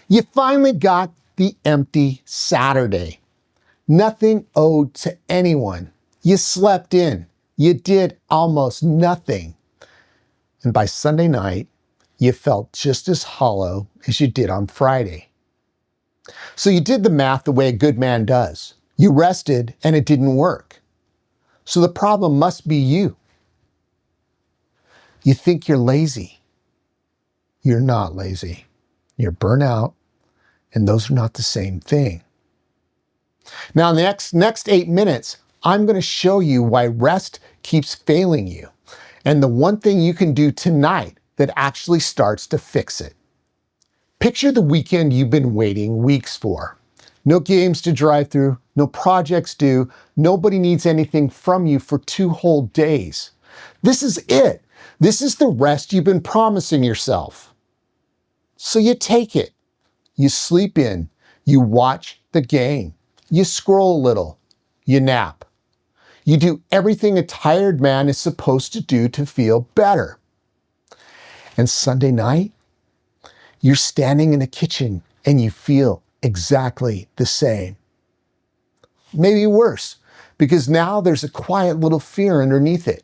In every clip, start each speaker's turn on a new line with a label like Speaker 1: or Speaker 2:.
Speaker 1: You finally got the empty Saturday. Nothing owed to anyone. You slept in. You did almost nothing. And by Sunday night, you felt just as hollow as you did on Friday. So you did the math the way a good man does. You rested and it didn't work. So the problem must be you. You think you're lazy. You're not lazy. You're burnout, and those are not the same thing. Now, in the next 8 minutes, I'm going to show you why rest keeps failing you, and the one thing you can do tonight that actually starts to fix it. Picture the weekend you've been waiting weeks for. No games to drive through, no projects due, nobody needs anything from you for 2 whole days. This is it. This is the rest you've been promising yourself. So you take it. You sleep in. You watch the game. You scroll a little. You nap. You do everything a tired man is supposed to do to feel better. And Sunday night, you're standing in the kitchen and you feel exactly the same. Maybe worse, because now there's a quiet little fear underneath it.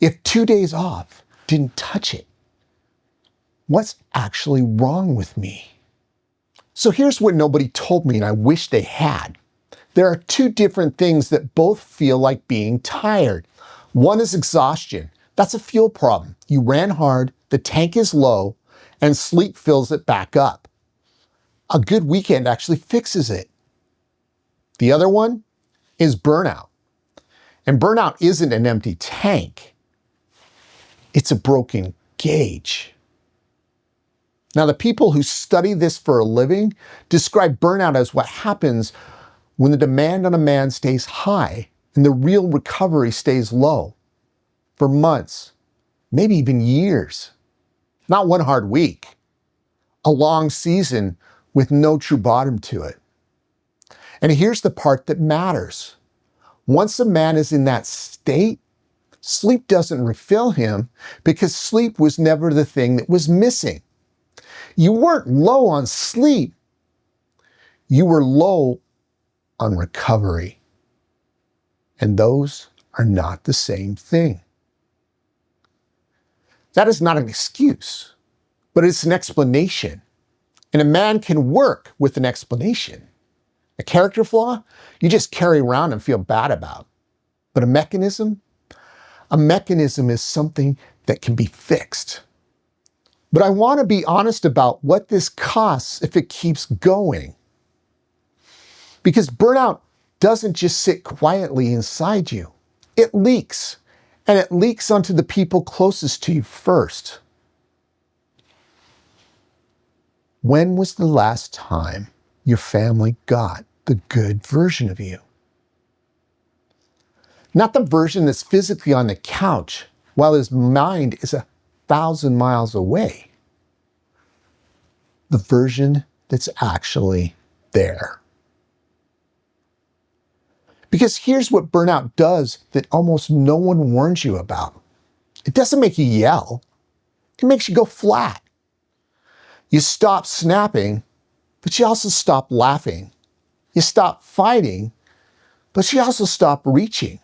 Speaker 1: If 2 days off didn't touch it, what's actually wrong with me? So here's what nobody told me and I wish they had. There are 2 different things that both feel like being tired. One is exhaustion. That's a fuel problem. You ran hard, the tank is low, and sleep fills it back up. A good weekend actually fixes it. The other one is burnout. And burnout isn't an empty tank. It's a broken gauge. Now, the people who study this for a living describe burnout as what happens when the demand on a man stays high and the real recovery stays low for months, maybe even years. Not one hard week, a long season with no true bottom to it. And here's the part that matters. Once a man is in that state, sleep doesn't refill him because sleep was never the thing that was missing. You weren't low on sleep. You were low on recovery. And those are not the same thing. That is not an excuse, but it's an explanation. And a man can work with an explanation. A character flaw, you just carry around and feel bad about. But a mechanism is something that can be fixed. But I want to be honest about what this costs if it keeps going. Because burnout doesn't just sit quietly inside you. It leaks, and it leaks onto the people closest to you first. When was the last time your family got the good version of you? Not the version that's physically on the couch while his mind is 1,000 miles away. The version that's actually there. Because here's what burnout does that almost no one warns you about. It doesn't make you yell. It makes you go flat. You stop snapping, but you also stop laughing. You stop fighting, but you also stop reaching.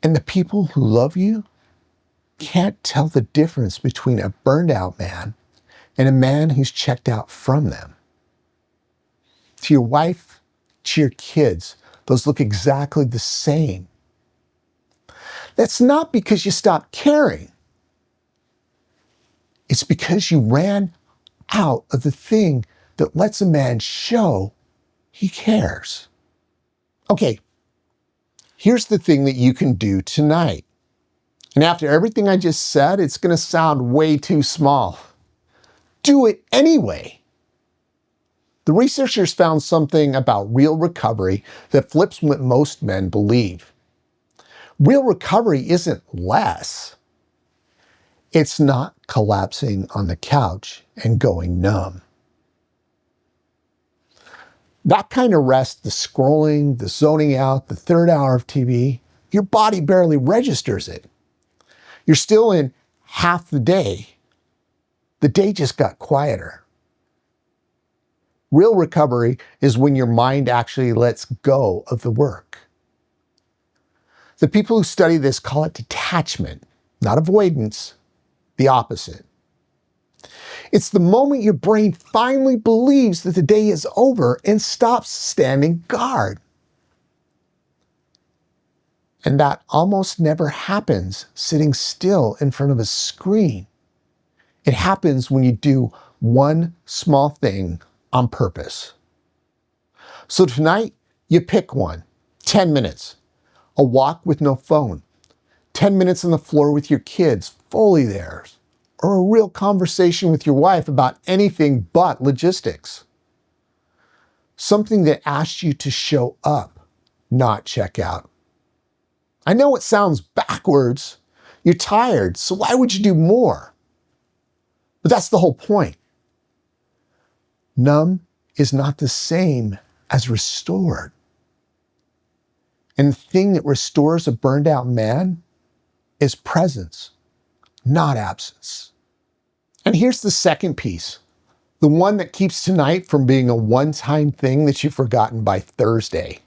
Speaker 1: And the people who love you can't tell the difference between a burned out man and a man who's checked out from them. To your wife, to your kids, those look exactly the same. That's not because you stopped caring. It's because you ran out of the thing that lets a man show he cares. Okay, here's the thing that you can do tonight. And after everything I just said, it's going to sound way too small. Do it anyway. The researchers found something about real recovery that flips what most men believe. Real recovery isn't less. It's not collapsing on the couch and going numb. That kind of rest, the scrolling, the zoning out, the third hour of TV, your body barely registers it. You're still in half the day, the day just got quieter. Real recovery is when your mind actually lets go of the work. The people who study this call it detachment, not avoidance, the opposite. It's the moment your brain finally believes that the day is over and stops standing guard. And that almost never happens sitting still in front of a screen. It happens when you do one small thing on purpose. So tonight, you pick one. 10 minutes. A walk with no phone. 10 minutes on the floor with your kids, fully theirs. Or a real conversation with your wife about anything but logistics. Something that asks you to show up, not check out. I know it sounds backwards. You're tired, so why would you do more? But that's the whole point. Numb is not the same as restored. And the thing that restores a burned out man is presence, not absence. And here's the second piece, the one that keeps tonight from being a one-time thing that you've forgotten by Thursday.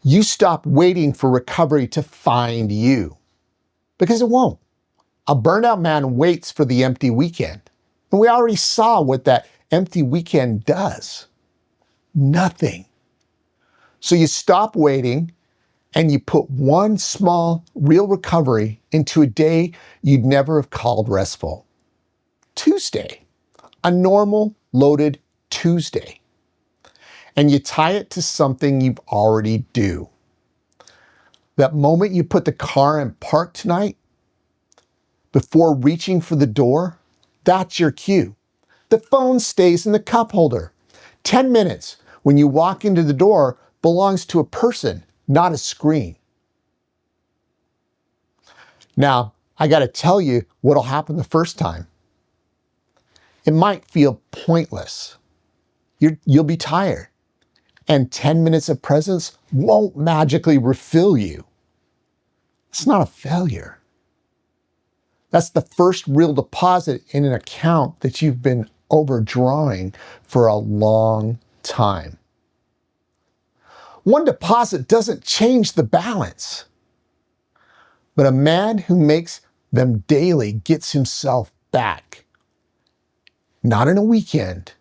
Speaker 1: You stop waiting for recovery to find you, because it won't. A burnout man waits for the empty weekend. And we already saw what that empty weekend does. Nothing. So you stop waiting and you put one small, real recovery into a day you'd never have called restful. Tuesday. A normal, loaded Tuesday. And you tie it to something you've already do. That moment you put the car in park tonight, before reaching for the door, that's your cue. The phone stays in the cup holder. 10 minutes when you walk into the door belongs to a person, not a screen. Now, I got to tell you what'll happen the first time. It might feel pointless. You'll be tired. And 10 minutes of presence won't magically refill you. It's not a failure. That's the first real deposit in an account that you've been overdrawing for a long time. One deposit doesn't change the balance, but a man who makes them daily gets himself back. Not in a weekend,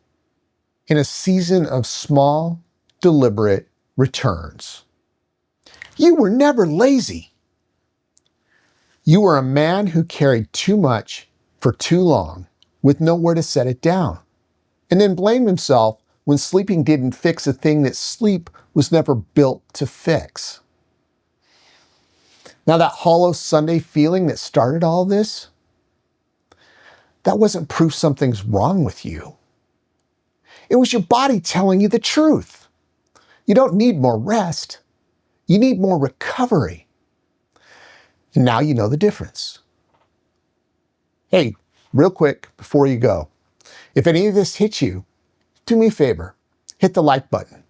Speaker 1: in a season of small, deliberate returns. You were never lazy. You were a man who carried too much for too long with nowhere to set it down, and then blamed himself when sleeping didn't fix a thing that sleep was never built to fix. Now that hollow Sunday feeling that started all this, that wasn't proof something's wrong with you. It was your body telling you the truth. You don't need more rest. You need more recovery. And now you know the difference. Hey, real quick before you go, if any of this hits you, do me a favor, hit the like button.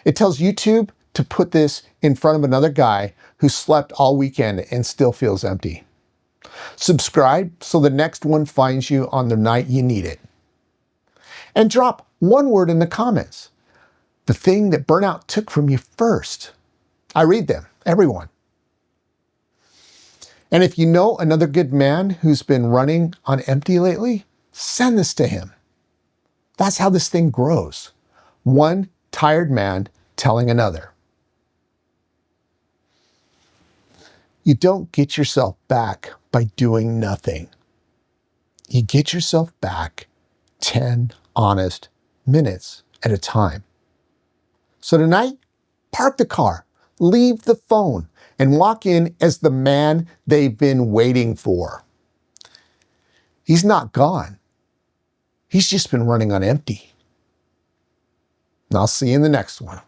Speaker 1: It tells YouTube to put this in front of another guy who slept all weekend and still feels empty. Subscribe so the next one finds you on the night you need it. And drop one word in the comments. The thing that burnout took from you first. I read them, everyone. And if you know another good man who's been running on empty lately, send this to him. That's how this thing grows. One tired man telling another. You don't get yourself back by doing nothing. You get yourself back 10 honest minutes at a time. So tonight, park the car, leave the phone, and walk in as the man they've been waiting for. He's not gone. He's just been running on empty. And I'll see you in the next one.